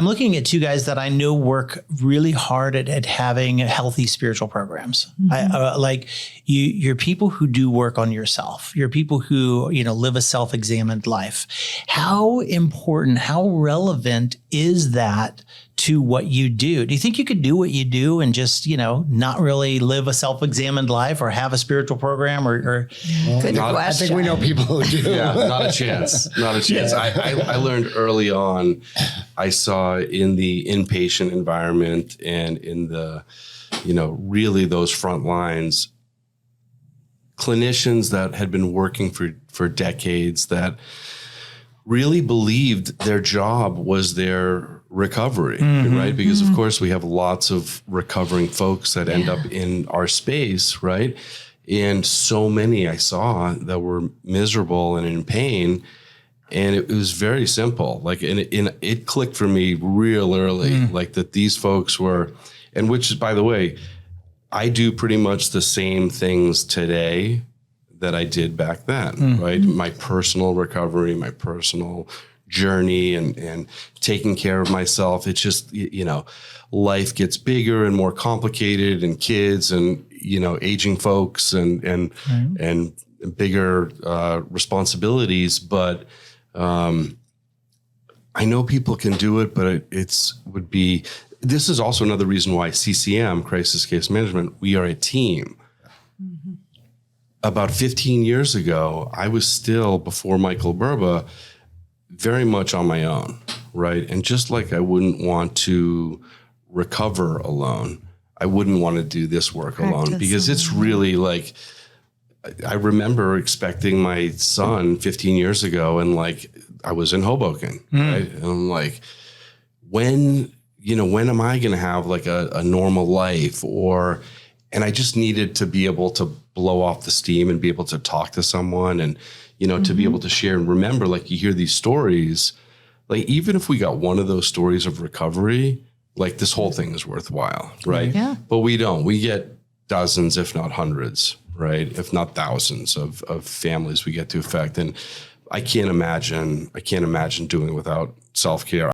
I'm looking at two guys that I know work really hard at having healthy spiritual programs. Like you're people who do work on yourself. You're people who, live a self-examined life. How important, how relevant is that to what you do? Do you think you could do what you do and just, not really live a self-examined life or have a spiritual program or Good question. I think we know people who do. Yeah, not a chance. Not a chance. I learned early on, I saw in the inpatient environment and in the, really those front lines, clinicians that had been working for decades that really believed their job was their recovery, right? Because of course we have lots of recovering folks that end up in our space, right? And so many I saw that were miserable and in pain. And it was very simple. Like, and it clicked for me real early, like that these folks were, and which is, by the way, I do pretty much the same things today that I did back then, right? My personal recovery, my personal journey and taking care of myself. It's just, life gets bigger and more complicated and kids and, aging folks and bigger responsibilities. But I know people can do it, but this is also another reason why CCM, Crisis Case Management, we are a team. About 15 years ago, I was still, before Michael Burba, very much on my own, right? And just like I wouldn't want to recover alone, I wouldn't want to do this work alone, because it's really like, I remember expecting my son 15 years ago and like, I was in Hoboken, right? And I'm like, when am I going to have like a normal life and I just needed to be able to blow off the steam and be able to talk to someone and, to be able to share and remember, like you hear these stories, like even if we got one of those stories of recovery, like this whole thing is worthwhile, right? Yeah. But we don't. We get dozens, if not hundreds, right? If not thousands of families we get to affect. And I can't imagine doing it without self-care.